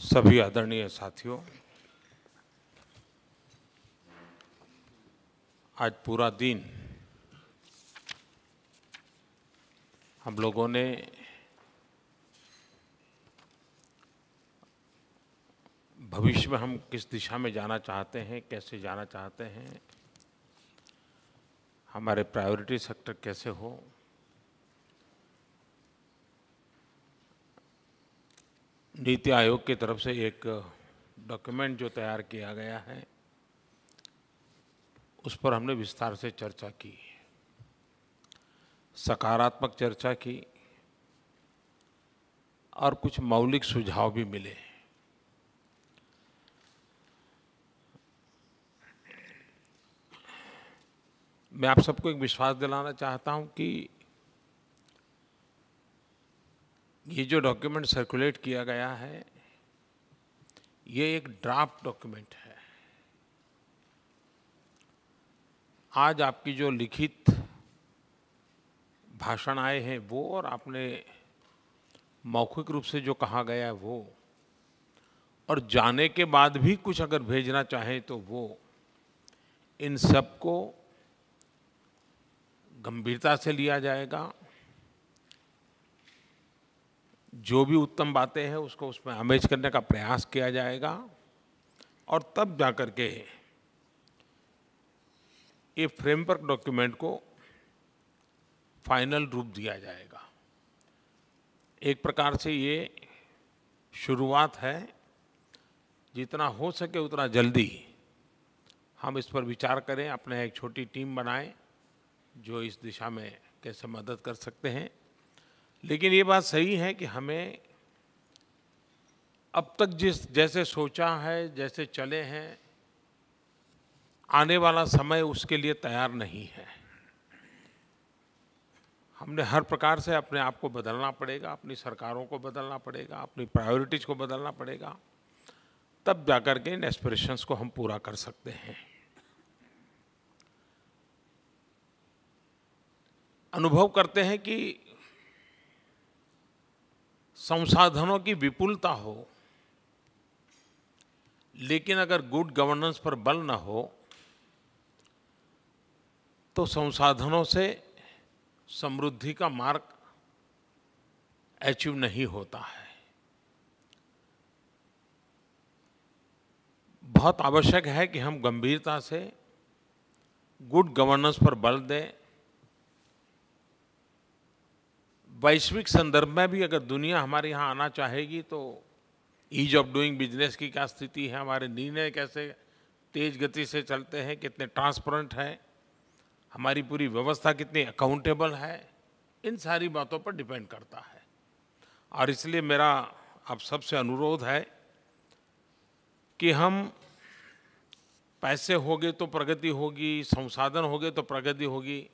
सभी आदरणीय साथियों, आज पूरा दिन हम लोगों ने भविष्य में हम किस दिशा में जाना चाहते हैं, कैसे जाना चाहते हैं, हमारे प्रायोरिटी सेक्टर कैसे हो, नीति आयोग की तरफ से एक डॉक्यूमेंट जो तैयार किया गया है उस पर हमने विस्तार से चर्चा की, सकारात्मक चर्चा की और कुछ मौलिक सुझाव भी मिले। मैं आप सबको एक विश्वास दिलाना चाहता हूं कि ये जो डॉक्यूमेंट सर्कुलेट किया गया है ये एक ड्राफ्ट डॉक्यूमेंट है। आज आपकी जो लिखित भाषण आए हैं वो और आपने मौखिक रूप से जो कहा गया है वो, और जाने के बाद भी कुछ अगर भेजना चाहें तो वो, इन सब को गंभीरता से लिया जाएगा। जो भी उत्तम बातें हैं उसको उसमें आमेज करने का प्रयास किया जाएगा और तब जाकर के ये फ्रेमवर्क डॉक्यूमेंट को फाइनल रूप दिया जाएगा। एक प्रकार से ये शुरुआत है, जितना हो सके उतना जल्दी हम इस पर विचार करें, अपने एक छोटी टीम बनाएं जो इस दिशा में कैसे मदद कर सकते हैं। लेकिन ये बात सही है कि हमें अब तक जैसे सोचा है, जैसे चले हैं, आने वाला समय उसके लिए तैयार नहीं है। हमने हर प्रकार से अपने आप को बदलना पड़ेगा, अपनी सरकारों को बदलना पड़ेगा, अपनी प्रायोरिटीज़ को बदलना पड़ेगा, तब जाकर के इन एस्पिरेशंस को हम पूरा कर सकते हैं। अनुभव करते हैं कि संसाधनों की विपुलता हो लेकिन अगर गुड गवर्नेंस पर बल न हो तो संसाधनों से समृद्धि का मार्ग अचीव नहीं होता है। बहुत आवश्यक है कि हम गंभीरता से गुड गवर्नेंस पर बल दें। वैश्विक संदर्भ में भी अगर दुनिया हमारे यहाँ आना चाहेगी तो ईज ऑफ डूइंग बिजनेस की क्या स्थिति है, हमारे निर्णय कैसे तेज गति से चलते हैं, कितने ट्रांसपेरेंट है, हमारी पूरी व्यवस्था कितनी अकाउंटेबल है, इन सारी बातों पर डिपेंड करता है। और इसलिए मेरा आप सबसे अनुरोध है कि हम पैसे होंगे तो प्रगति होगी, संसाधन होंगे तो प्रगति होगी,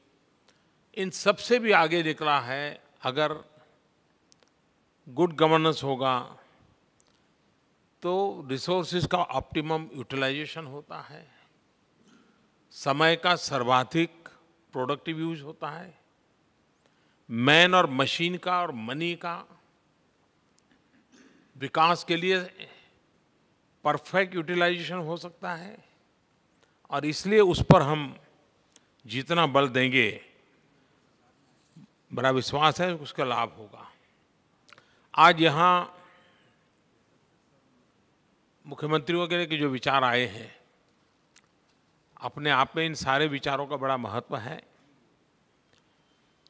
इन सबसे भी आगे निकला है अगर गुड गवर्नेंस होगा तो रिसोर्सेज का ऑप्टिमम यूटिलाइजेशन होता है, समय का सर्वाधिक प्रोडक्टिव यूज होता है, मैन और मशीन का और मनी का विकास के लिए परफेक्ट यूटिलाइजेशन हो सकता है। और इसलिए उस पर हम जितना बल देंगे बड़ा विश्वास है उसका लाभ होगा। आज यहाँ मुख्यमंत्रियों के लिए कि जो विचार आए हैं, अपने आप में इन सारे विचारों का बड़ा महत्व है।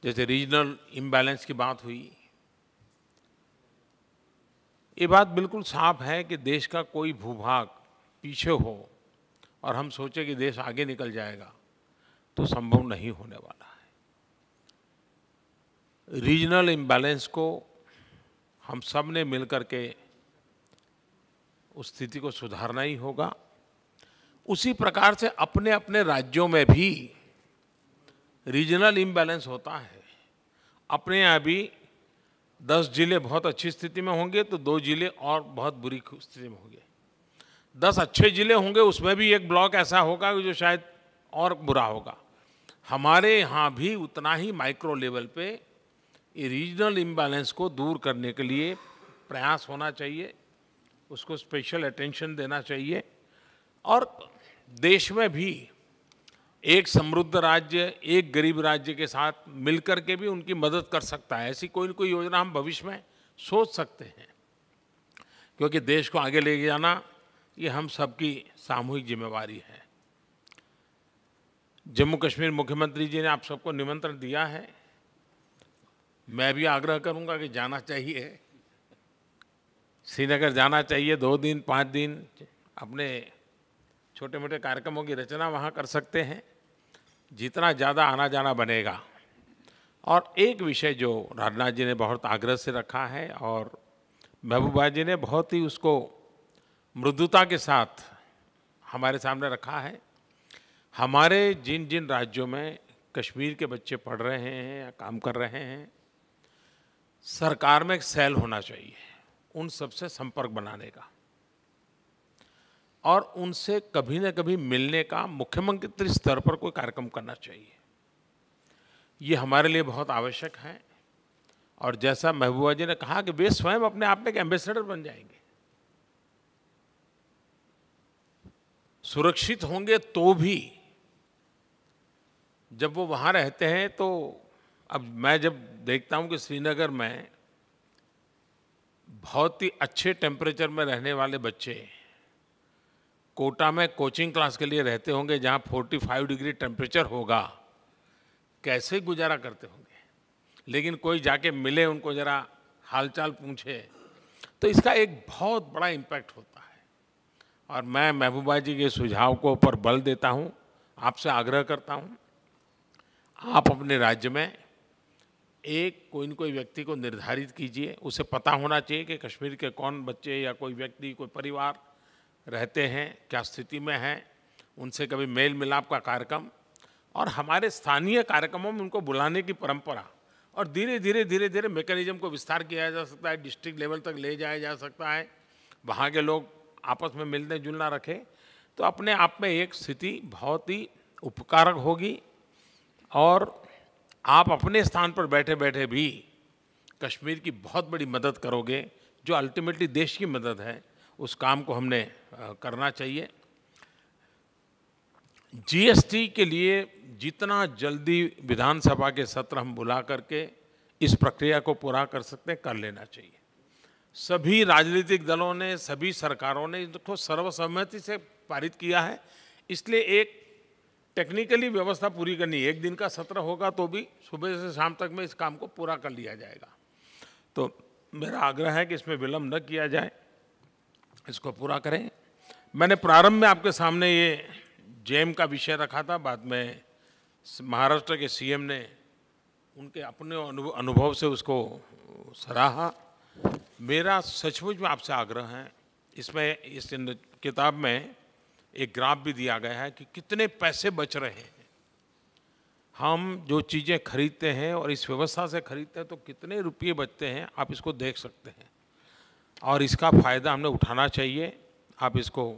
जैसे रीजनल इम्बैलेंस की बात हुई, ये बात बिल्कुल साफ है कि देश का कोई भूभाग पीछे हो और हम सोचें कि देश आगे निकल जाएगा तो संभव नहीं होने वाला है। रीजनल इम्बैलेंस को हम सब ने मिलकर के उस स्थिति को सुधारना ही होगा। उसी प्रकार से अपने अपने राज्यों में भी रीजनल इम्बैलेंस होता है। अपने यहाँ भी 10 जिले बहुत अच्छी स्थिति में होंगे तो 2 जिले और बहुत बुरी स्थिति में होंगे। 10 अच्छे जिले होंगे उसमें भी एक ब्लॉक ऐसा होगा जो शायद और बुरा होगा। हमारे यहाँ भी उतना ही माइक्रो लेवल पे ये रीजनल इम्बैलेंस को दूर करने के लिए प्रयास होना चाहिए। उसको स्पेशल अटेंशन देना चाहिए। और देश में भी एक समृद्ध राज्य एक गरीब राज्य के साथ मिलकर के भी उनकी मदद कर सकता है। ऐसी कोई न कोई योजना हम भविष्य में सोच सकते हैं, क्योंकि देश को आगे ले जाना ये हम सबकी सामूहिक जिम्मेवारी है। जम्मू कश्मीर मुख्यमंत्री जी ने आप सबको निमंत्रण दिया है। मैं भी आग्रह करूंगा कि जाना चाहिए, श्रीनगर जाना चाहिए। 2 दिन 5 दिन अपने छोटे मोटे कार्यक्रमों की रचना वहाँ कर सकते हैं, जितना ज़्यादा आना जाना बनेगा। और एक विषय जो राजनाथ जी ने बहुत आग्रह से रखा है और महबूबा जी ने बहुत ही उसको मृदुता के साथ हमारे सामने रखा है, हमारे जिन जिन राज्यों में कश्मीर के बच्चे पढ़ रहे हैं या काम कर रहे हैं, सरकार में एक सेल होना चाहिए उन सबसे संपर्क बनाने का और उनसे कभी न कभी मिलने का मुख्यमंत्री स्तर पर कोई कार्यक्रम करना चाहिए। ये हमारे लिए बहुत आवश्यक है। और जैसा महबूबा जी ने कहा कि वे स्वयं अपने आप में एक एम्बेसडर बन जाएंगे, सुरक्षित होंगे तो भी जब वो वहाँ रहते हैं। तो अब मैं जब देखता हूँ कि श्रीनगर में बहुत ही अच्छे टेम्परेचर में रहने वाले बच्चे कोटा में कोचिंग क्लास के लिए रहते होंगे जहाँ 45 डिग्री टेम्परेचर होगा, कैसे गुजारा करते होंगे। लेकिन कोई जाके मिले, उनको ज़रा हालचाल पूछे, तो इसका एक बहुत बड़ा इम्पैक्ट होता है। और मैं महबूबा जी के सुझाव को पर बल देता हूँ, आपसे आग्रह करता हूँ, आप अपने राज्य में एक कोई न कोई व्यक्ति को निर्धारित कीजिए। उसे पता होना चाहिए कि कश्मीर के कौन बच्चे या कोई व्यक्ति, कोई परिवार रहते हैं, क्या स्थिति में हैं, उनसे कभी मेल मिलाप का कार्यक्रम और हमारे स्थानीय कार्यक्रमों में उनको बुलाने की परंपरा। और धीरे धीरे मैकेनिज्म को विस्तार किया जा सकता है, डिस्ट्रिक्ट लेवल तक ले जाया जा सकता है, वहाँ के लोग आपस में मिलने जुलना रखें, तो अपने आप में एक स्थिति बहुत ही उपकारक होगी। और आप अपने स्थान पर बैठे बैठे भी कश्मीर की बहुत बड़ी मदद करोगे, जो अल्टीमेटली देश की मदद है। उस काम को हमने करना चाहिए। जीएसटी के लिए जितना जल्दी विधानसभा के सत्र हम बुला करके इस प्रक्रिया को पूरा कर सकते हैं, कर लेना चाहिए। सभी राजनीतिक दलों ने, सभी सरकारों ने इसको सर्वसम्मति से पारित किया है। इसलिए एक टेक्निकली व्यवस्था पूरी करनी है। 1 दिन का सत्र होगा तो भी सुबह से शाम तक में इस काम को पूरा कर लिया जाएगा। तो मेरा आग्रह है कि इसमें विलंब न किया जाए, इसको पूरा करें। मैंने प्रारंभ में आपके सामने ये जेम का विषय रखा था, बाद में महाराष्ट्र के सीएम ने उनके अपने अनुभव से उसको सराहा। मेरा सचमुच में आपसे आग्रह है, इसमें इस किताब में एक ग्राफ भी दिया गया है कि कितने पैसे बच रहे हैं। हम जो चीज़ें खरीदते हैं और इस व्यवस्था से खरीदते हैं तो कितने रुपये बचते हैं, आप इसको देख सकते हैं। और इसका फ़ायदा हमने उठाना चाहिए। आप इसको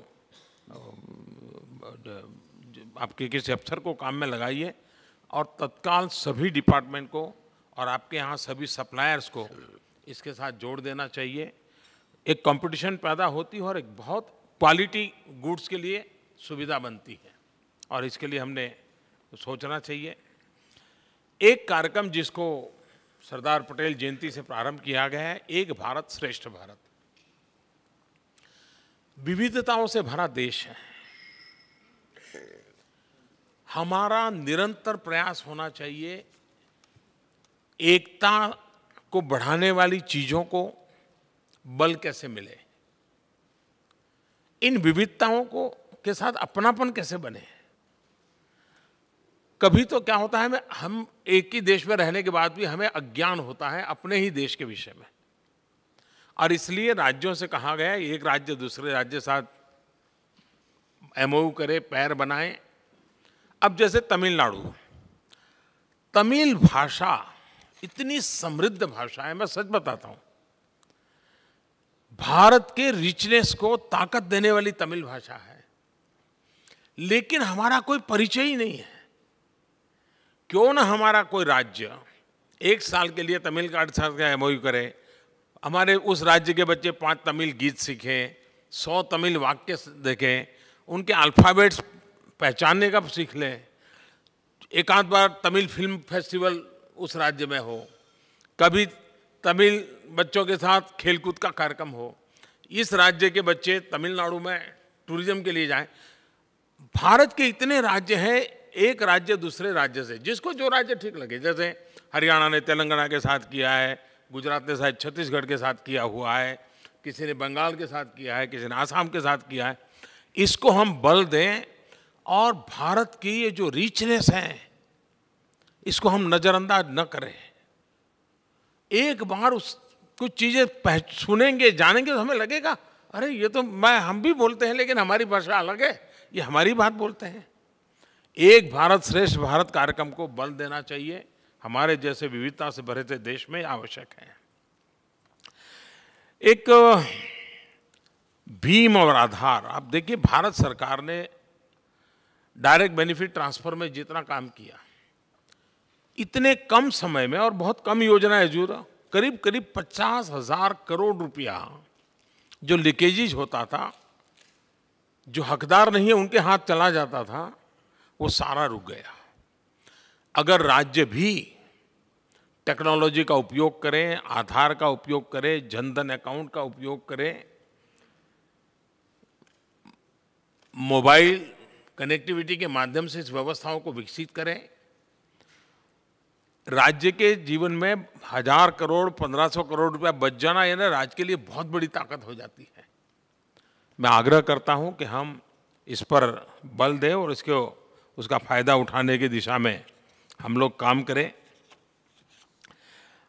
आपके किसी अफसर को काम में लगाइए और तत्काल सभी डिपार्टमेंट को और आपके यहाँ सभी सप्लायर्स को इसके साथ जोड़ देना चाहिए। एक कंपटीशन पैदा होती है और एक बहुत क्वालिटी गुड्स के लिए सुविधा बनती है, और इसके लिए हमने सोचना चाहिए। एक कार्यक्रम जिसको सरदार पटेल जयंती से प्रारंभ किया गया है, एक भारत श्रेष्ठ भारत। विविधताओं से भरा देश है, हमारा निरंतर प्रयास होना चाहिए एकता को बढ़ाने वाली चीजों को बल कैसे मिले, इन विविधताओं को के साथ अपनापन कैसे बने। कभी तो क्या होता है, हम एक ही देश में रहने के बाद भी हमें अज्ञान होता है अपने ही देश के विषय में, और इसलिए राज्यों से कहा गया है एक राज्य दूसरे राज्य के साथ एमओयू करे, पैर बनाए। अब जैसे तमिलनाडु, तमिल भाषा इतनी समृद्ध भाषा है, मैं सच बताता हूं, भारत के रिचनेस को ताकत देने वाली तमिल भाषा है, लेकिन हमारा कोई परिचय ही नहीं है। क्यों ना हमारा कोई राज्य 1 साल के लिए तमिल का 8 साल का एमओयू करे, हमारे उस राज्य के बच्चे 5 तमिल गीत सीखें, 100 तमिल वाक्य देखें, उनके अल्फ़ाबेट्स पहचानने का सीख लें। एक आध बार तमिल फिल्म फेस्टिवल उस राज्य में हो, कभी तमिल बच्चों के साथ खेलकूद का कार्यक्रम हो, इस राज्य के बच्चे तमिलनाडु में टूरिज्म के लिए जाएं। भारत के इतने राज्य हैं, एक राज्य दूसरे राज्य से, जिसको जो राज्य ठीक लगे, जैसे हरियाणा ने तेलंगाना के साथ किया है, गुजरात ने शायद छत्तीसगढ़ के साथ किया हुआ है, किसी ने बंगाल के साथ किया है, किसी ने आसाम के साथ किया है। इसको हम बल दें और भारत की ये जो रिचनेस है इसको हम नज़रअंदाज न करें। एक बार उस कुछ चीज़ें सुनेंगे, जानेंगे तो हमें लगेगा अरे ये तो हम भी बोलते हैं लेकिन हमारी भाषा अलग है, ये हमारी बात बोलते हैं। एक भारत श्रेष्ठ भारत कार्यक्रम को बल देना चाहिए, हमारे जैसे विविधता से भरे थे देश में आवश्यक है। एक भीम और आधार, आप देखिए भारत सरकार ने डायरेक्ट बेनिफिट ट्रांसफर में जितना काम किया, इतने कम समय में और बहुत कम योजनाएं जुड़ा, करीब करीब 50,000 करोड़ रुपया जो लीकेजेज होता था, जो हकदार नहीं है उनके हाथ चला जाता था, वो सारा रुक गया। अगर राज्य भी टेक्नोलॉजी का उपयोग करें, आधार का उपयोग करें, जनधन अकाउंट का उपयोग करें, मोबाइल कनेक्टिविटी के माध्यम से इस व्यवस्थाओं को विकसित करें, राज्य के जीवन में 1000 करोड़ 1500 करोड़ रुपया बच जाना यानी राज्य के लिए बहुत बड़ी ताकत हो जाती है। मैं आग्रह करता हूं कि हम इस पर बल दें और उसका फायदा उठाने की दिशा में हम लोग काम करें।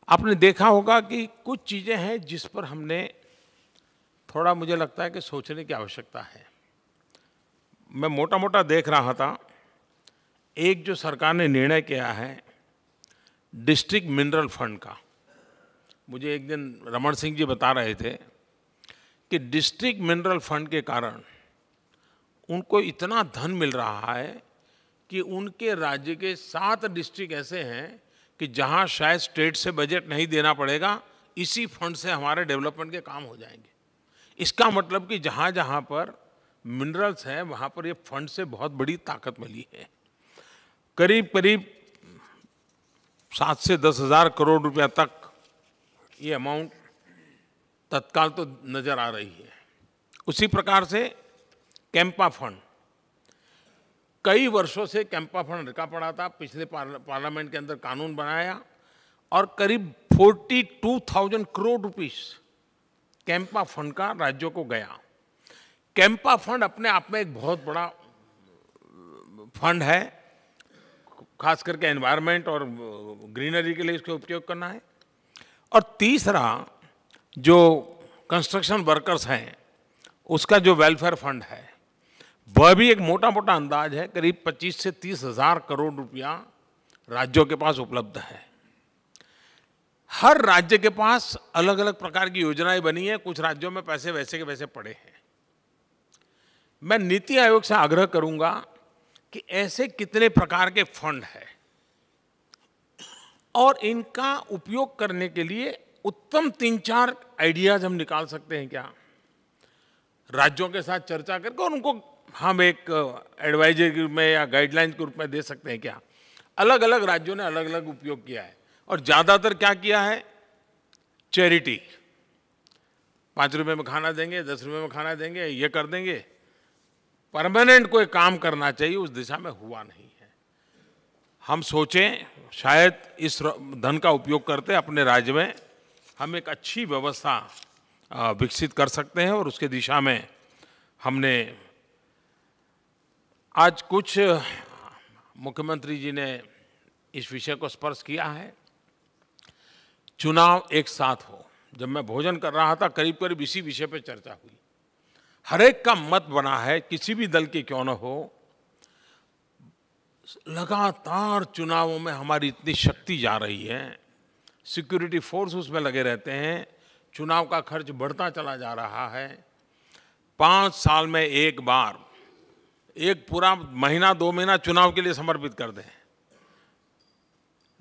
आपने देखा होगा कि कुछ चीज़ें हैं जिस पर हमने थोड़ा, मुझे लगता है कि सोचने की आवश्यकता है। मैं मोटा मोटा देख रहा था, एक जो सरकार ने निर्णय किया है डिस्ट्रिक्ट मिनरल फंड का, मुझे एक दिन रमन सिंह जी बता रहे थे कि डिस्ट्रिक्ट मिनरल फंड के कारण उनको इतना धन मिल रहा है कि उनके राज्य के 7 डिस्ट्रिक्ट ऐसे हैं कि जहां शायद स्टेट से बजट नहीं देना पड़ेगा, इसी फंड से हमारे डेवलपमेंट के काम हो जाएंगे। इसका मतलब कि जहां जहां पर मिनरल्स हैं वहां पर ये फंड से बहुत बड़ी ताकत मिली है। करीब करीब 7 से 10,000 करोड़ रुपया तक ये अमाउंट तत्काल तो नज़र आ रही है। उसी प्रकार से कैंपा फंड, कई वर्षों से कैंपा फंड रुका पड़ा था, पिछले पार्लियामेंट के अंदर कानून बनाया और करीब 42,000 करोड़ रुपीस कैंपा फंड का राज्यों को गया। कैंपा फंड अपने आप में एक बहुत बड़ा फंड है, खास करके एनवायरनमेंट और ग्रीनरी के लिए इसका उपयोग करना है। और तीसरा जो कंस्ट्रक्शन वर्कर्स हैं उसका जो वेलफेयर फंड है, वह भी एक मोटा मोटा अंदाज है, करीब 25 से 30,000 करोड़ रुपया राज्यों के पास उपलब्ध है। हर राज्य के पास अलग अलग प्रकार की योजनाएं बनी हैं, कुछ राज्यों में पैसे वैसे के वैसे पड़े हैं। मैं नीति आयोग से आग्रह करूंगा कि ऐसे कितने प्रकार के फंड हैं और इनका उपयोग करने के लिए उत्तम 3-4 आइडियाज हम निकाल सकते हैं क्या, राज्यों के साथ चर्चा करके, और उनको हम एक एडवाइजरी के रूप में या गाइडलाइन के रूप में दे सकते हैं क्या। अलग अलग राज्यों ने अलग अलग उपयोग किया है और ज़्यादातर क्या किया है, चैरिटी, 5 रुपये में खाना देंगे, 10 रुपये में खाना देंगे, ये कर देंगे। परमानेंट कोई काम करना चाहिए, उस दिशा में हुआ नहीं है। हम सोचें शायद इस धन का उपयोग करते अपने राज्य में हम एक अच्छी व्यवस्था विकसित कर सकते हैं और उसके दिशा में हमने आज कुछ मुख्यमंत्री जी ने इस विषय को स्पर्श किया है, चुनाव एक साथ हो। जब मैं भोजन कर रहा था करीब करीब इसी विषय पर चर्चा हुई। हर एक का मत बना है, किसी भी दल के क्यों न हो, लगातार चुनावों में हमारी इतनी शक्ति जा रही है, सिक्योरिटी फोर्स उसमें लगे रहते हैं, चुनाव का खर्च बढ़ता चला जा रहा है। 5 साल में एक बार एक पूरा महीना 2 महीना चुनाव के लिए समर्पित कर दें,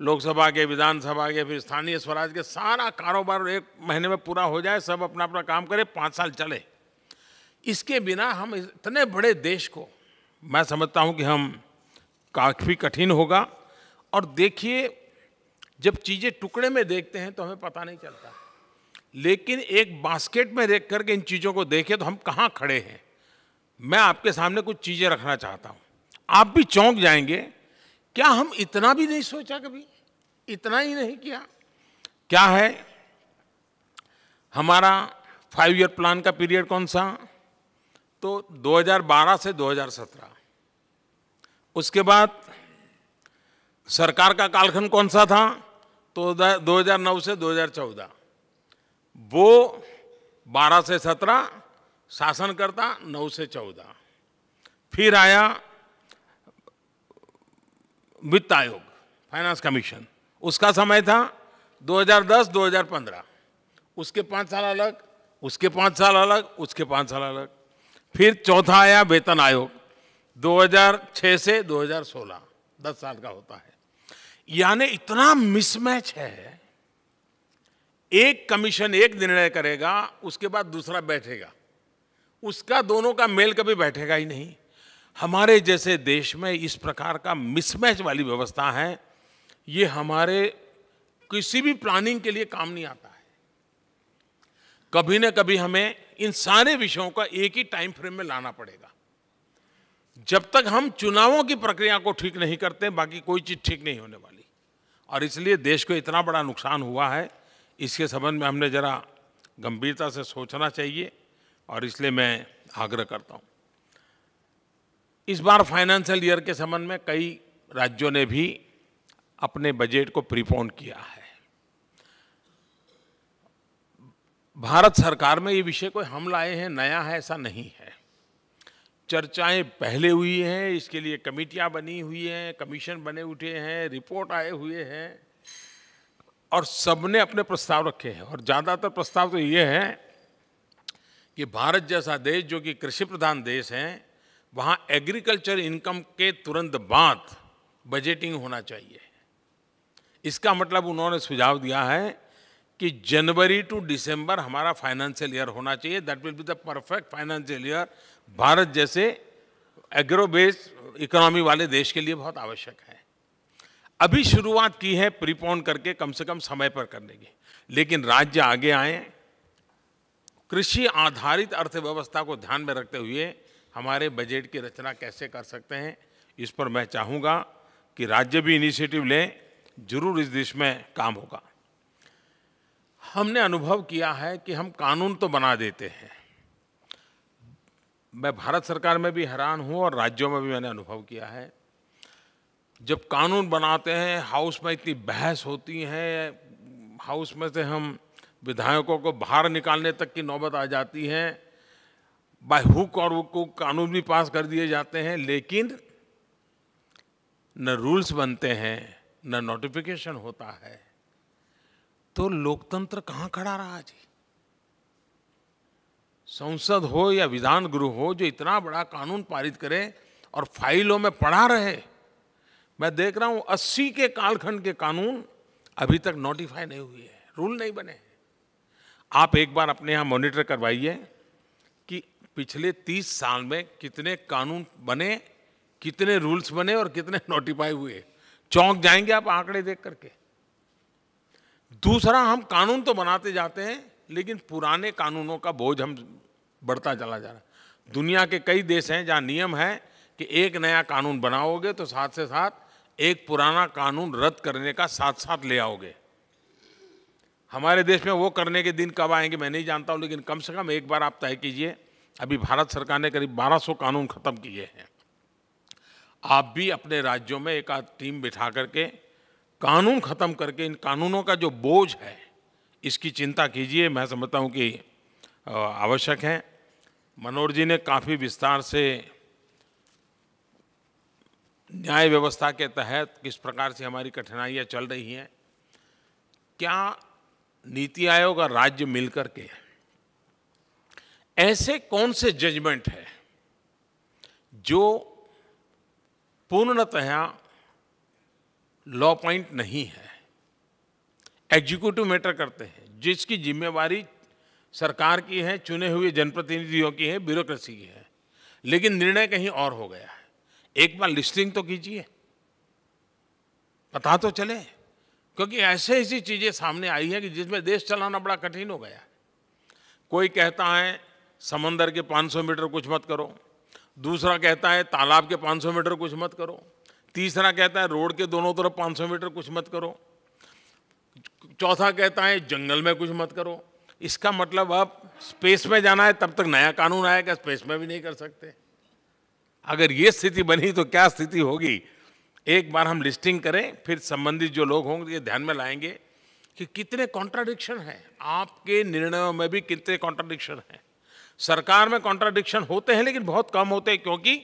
लोकसभा के, विधानसभा के, फिर स्थानीय स्वराज के, सारा कारोबार 1 महीने में पूरा हो जाए, सब अपना अपना काम करे, 5 साल चले। इसके बिना हम इतने बड़े देश को, मैं समझता हूं कि हम काफ़ी कठिन होगा। और देखिए, जब चीज़ें टुकड़े में देखते हैं तो हमें पता नहीं चलता, लेकिन एक बास्केट में देख करके इन चीज़ों को देखें तो हम कहाँ खड़े हैं। मैं आपके सामने कुछ चीज़ें रखना चाहता हूँ, आप भी चौंक जाएंगे, क्या हम इतना भी नहीं सोचा कभी, इतना ही नहीं किया। क्या है हमारा 5 ईयर प्लान का पीरियड कौन सा, तो 2012 से 2017। उसके बाद सरकार का कालखंड कौन सा था, तो 2009 से 2014। वो 12 से 17 शासनकर्ता, 9 से 14। फिर आया वित्त आयोग, फाइनेंस कमीशन, उसका समय था 2010-2015। उसके 5 साल अलग, उसके 5 साल अलग, उसके 5 साल अलग। फिर चौथा आया वेतन आयोग, 2006 से 2016, 10 साल का होता है। यानी इतना मिसमैच है, एक कमीशन एक निर्णय करेगा, उसके बाद दूसरा बैठेगा, उसका दोनों का मेल कभी बैठेगा ही नहीं। हमारे जैसे देश में इस प्रकार का मिसमैच वाली व्यवस्था है, ये हमारे किसी भी प्लानिंग के लिए काम नहीं आता है। कभी न कभी हमें इन सारे विषयों का एक ही टाइम फ्रेम में लाना पड़ेगा। जब तक हम चुनावों की प्रक्रिया को ठीक नहीं करते, बाकी कोई चीज़ ठीक नहीं होने वाली। और इसलिए देश को इतना बड़ा नुकसान हुआ है, इसके संबंध में हमने ज़रा गंभीरता से सोचना चाहिए, और इसलिए मैं आग्रह करता हूँ। इस बार फाइनेंशियल ईयर के संबंध में कई राज्यों ने भी अपने बजट को प्रीपोन किया है। भारत सरकार में ये विषय कोई हम लाए हैं, नया है, ऐसा नहीं है। चर्चाएं पहले हुई हैं, इसके लिए कमेटियां बनी हुई हैं, कमीशन बने उठे हैं, रिपोर्ट आए हुए हैं, और सबने अपने प्रस्ताव रखे हैं। और ज़्यादातर प्रस्ताव तो ये है कि भारत जैसा देश जो कि कृषि प्रधान देश है, वहाँ एग्रीकल्चर इनकम के तुरंत बाद बजटिंग होना चाहिए। इसका मतलब उन्होंने सुझाव दिया है कि जनवरी टू दिसंबर हमारा फाइनेंशियल ईयर होना चाहिए। That will be the perfect financial year. Bharat जैसे एग्रो बेस्ड इकोनॉमी वाले देश के लिए बहुत आवश्यक है। अभी शुरुआत की है प्रीपोन करके, कम से कम समय पर करने की, लेकिन राज्य आगे आए, कृषि आधारित अर्थव्यवस्था को ध्यान में रखते हुए हमारे बजट की रचना कैसे कर सकते हैं, इस पर मैं चाहूँगा कि राज्य भी इनिशिएटिव लें। जरूर इस दिशा में काम होगा। हमने अनुभव किया है कि हम कानून तो बना देते हैं। मैं भारत सरकार में भी हैरान हूँ और राज्यों में भी मैंने अनुभव किया है, जब कानून बनाते हैं हाउस में इतनी बहस होती है, हाउस में से हम विधायकों को बाहर निकालने तक की नौबत आ जाती है, बाय हुक और हुक कानून भी पास कर दिए जाते हैं, लेकिन न रूल्स बनते हैं, न नोटिफिकेशन होता है। तो लोकतंत्र कहाँ खड़ा रहा जी? संसद हो या विधान गृह हो, जो इतना बड़ा कानून पारित करे और फाइलों में पड़ा रहे। मैं देख रहा हूं 80 के कालखंड के कानून अभी तक नोटिफाई नहीं हुए हैं, रूल नहीं बने। आप एक बार अपने यहाँ मॉनिटर करवाइए कि पिछले 30 साल में कितने कानून बने, कितने रूल्स बने और कितने नोटिफाई हुए। चौंक जाएंगे आप आंकड़े देख करके। दूसरा, हम कानून तो बनाते जाते हैं, लेकिन पुराने कानूनों का बोझ हम बढ़ता चला जा रहा है। दुनिया के कई देश हैं जहां नियम है कि एक नया कानून बनाओगे तो साथ से साथ एक पुराना कानून रद्द करने का साथ साथ ले आओगे। हमारे देश में वो करने के दिन कब आएंगे मैं नहीं जानता हूं, लेकिन कम से कम एक बार आप तय कीजिए। अभी भारत सरकार ने करीब 1200 कानून खत्म किए हैं। आप भी अपने राज्यों में एक आध टीम बिठा करके कानून खत्म करके इन कानूनों का जो बोझ है इसकी चिंता कीजिए। मैं समझता हूं कि आवश्यक है। मनोहर जी ने काफ़ी विस्तार से न्याय व्यवस्था के तहत किस प्रकार से हमारी कठिनाइयां चल रही हैं, क्या नीति आयोग और राज्य मिलकर के ऐसे कौन से जजमेंट है जो पूर्णतः लॉ पॉइंट नहीं है, एग्जीक्यूटिव मैटर करते हैं, जिसकी जिम्मेवारी सरकार की है, चुने हुए जनप्रतिनिधियों की है, ब्यूरोक्रेसी की है, लेकिन निर्णय कहीं और हो गया है। एक बार लिस्टिंग तो कीजिए, पता तो चले, क्योंकि ऐसी चीजें सामने आई है कि जिसमें देश चलाना बड़ा कठिन हो गया है। कोई कहता है समंदर के 500 मीटर कुछ मत करो, दूसरा कहता है तालाब के 500 मीटर कुछ मत करो, तीसरा कहता है रोड के दोनों तरफ 500 मीटर कुछ मत करो, चौथा कहता है जंगल में कुछ मत करो। इसका मतलब अब स्पेस में जाना है, तब तक नया कानून आएगा, स्पेस में भी नहीं कर सकते। अगर ये स्थिति बनी तो क्या स्थिति होगी। एक बार हम लिस्टिंग करें, फिर संबंधित जो लोग होंगे ये ध्यान में लाएंगे कि कितने कॉन्ट्राडिक्शन हैं, आपके निर्णयों में भी कितने कॉन्ट्राडिक्शन हैं। सरकार में कॉन्ट्राडिक्शन होते हैं, लेकिन बहुत कम होते हैं, क्योंकि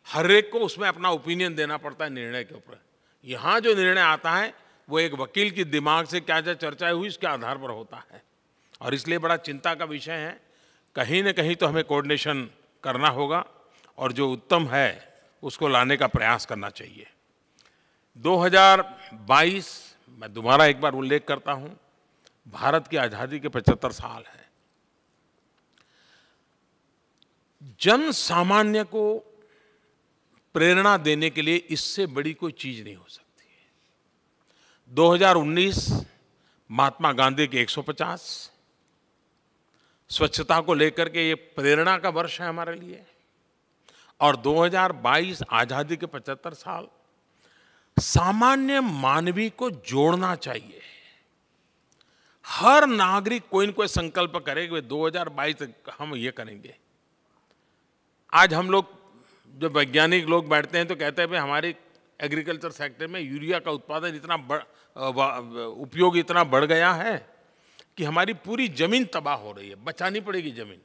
हर एक को उसमें अपना ओपिनियन देना पड़ता है निर्णय के ऊपर। यहाँ जो निर्णय आता है वो एक वकील की दिमाग से क्या क्या चर्चाएं हुई इसके आधार पर होता है, और इसलिए बड़ा चिंता का विषय है। कहीं न कहीं तो हमें कोऑर्डिनेशन करना होगा और जो उत्तम है उसको लाने का प्रयास करना चाहिए। 2022 मैं दोबारा एक बार उल्लेख करता हूँ, भारत की आज़ादी के 75 साल हैं। जन सामान्य को प्रेरणा देने के लिए इससे बड़ी कोई चीज नहीं हो सकती है। 2019 महात्मा गांधी के 150, स्वच्छता को लेकर के ये प्रेरणा का वर्ष है हमारे लिए, और 2022 आजादी के 75 साल। सामान्य मानवी को जोड़ना चाहिए। हर नागरिक कोई न कोई संकल्प करे कि 2022 हम ये करेंगे। आज हम लोग जो वैज्ञानिक लोग बैठते हैं तो कहते हैं भाई हमारे एग्रीकल्चर सेक्टर में यूरिया का उत्पादन इतना उपयोग इतना बढ़ गया है कि हमारी पूरी जमीन तबाह हो रही है, बचानी पड़ेगी जमीन।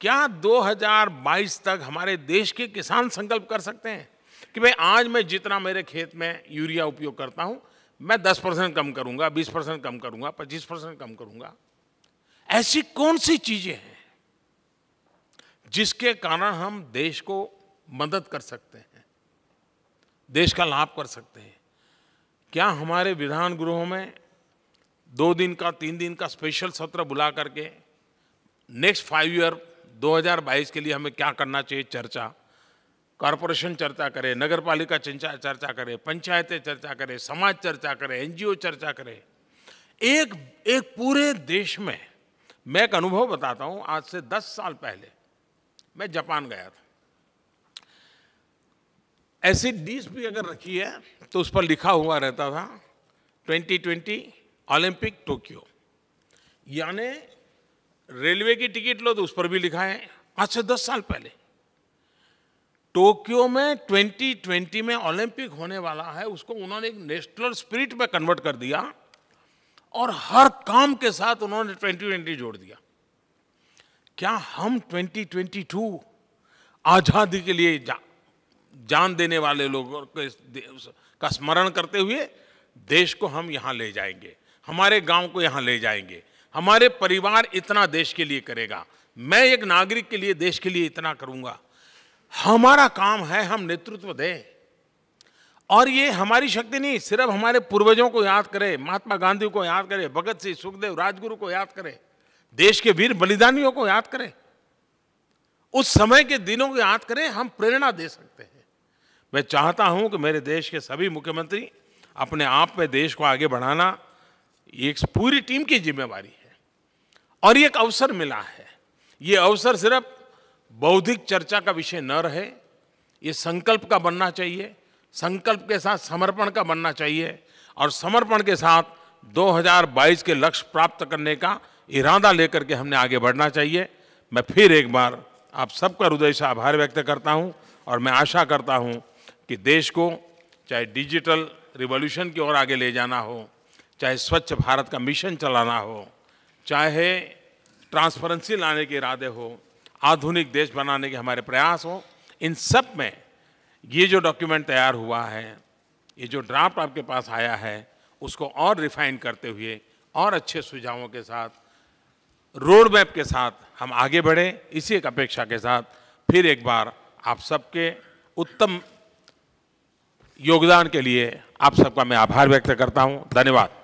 क्या 2022 तक हमारे देश के किसान संकल्प कर सकते हैं कि भाई आज मैं जितना मेरे खेत में यूरिया उपयोग करता हूं मैं 10% कम करूंगा, 20% कम करूंगा, 25% कम करूंगा? ऐसी कौन सी चीजें हैं जिसके कारण हम देश को मदद कर सकते हैं, देश का लाभ कर सकते हैं? क्या हमारे विधान गृहों में 2 दिन का 3 दिन का स्पेशल सत्र बुला करके नेक्स्ट 5 ईयर 2022 के लिए हमें क्या करना चाहिए चर्चा, कॉरपोरेशन चर्चा करे, नगर पालिका चर्चा करे, पंचायतें चर्चा करे, समाज चर्चा करे, एनजीओ चर्चा करे। एक पूरे देश में मैं एक अनुभव बताता हूं। आज से 10 साल पहले मैं जापान गया था। ऐसी डिश भी अगर रखी है तो उस पर लिखा हुआ रहता था 2020 ओलंपिक टोक्यो, यानी रेलवे की टिकट लो तो उस पर भी लिखा है। आज से 10 साल पहले टोक्यो में 2020 में ओलंपिक होने वाला है, उसको उन्होंने एक नेशनल स्पिरिट में कन्वर्ट कर दिया और हर काम के साथ उन्होंने 2020 जोड़ दिया। क्या हम 2022 आजादी के लिए जान देने वाले लोगों का स्मरण करते हुए देश को हम यहाँ ले जाएंगे, हमारे गांव को यहाँ ले जाएंगे, हमारे परिवार इतना देश के लिए करेगा, मैं एक नागरिक के लिए देश के लिए इतना करूंगा। हमारा काम है हम नेतृत्व दें, और ये हमारी शक्ति नहीं, सिर्फ हमारे पूर्वजों को याद करें, महात्मा गांधी को याद करें, भगत सिंह, सुखदेव, राजगुरु को याद करें, देश के वीर बलिदानियों को याद करें, उस समय के दिनों को याद करें, हम प्रेरणा दे सकते हैं। मैं चाहता हूं कि मेरे देश के सभी मुख्यमंत्री अपने आप में देश को आगे बढ़ाना एक पूरी टीम की जिम्मेवारी है, और ये एक अवसर मिला है। ये अवसर सिर्फ बौद्धिक चर्चा का विषय न रहे, ये संकल्प का बनना चाहिए, संकल्प के साथ समर्पण का बनना चाहिए, और समर्पण के साथ 2022 के लक्ष्य प्राप्त करने का इरादा लेकर के हमने आगे बढ़ना चाहिए। मैं फिर एक बार आप सबका हृदय से आभार व्यक्त करता हूं, और मैं आशा करता हूं कि देश को चाहे डिजिटल रिवॉल्यूशन की ओर आगे ले जाना हो, चाहे स्वच्छ भारत का मिशन चलाना हो, चाहे ट्रांसपेरेंसी लाने के इरादे हो, आधुनिक देश बनाने के हमारे प्रयास हो, इन सब में ये जो डॉक्यूमेंट तैयार हुआ है, ये जो ड्राफ्ट आपके पास आया है, उसको और रिफाइन करते हुए और अच्छे सुझावों के साथ, रोड मैप के साथ हम आगे बढ़ें। इसी एक अपेक्षा के साथ फिर एक बार आप सबके उत्तम योगदान के लिए आप सबका मैं आभार व्यक्त करता हूं। धन्यवाद।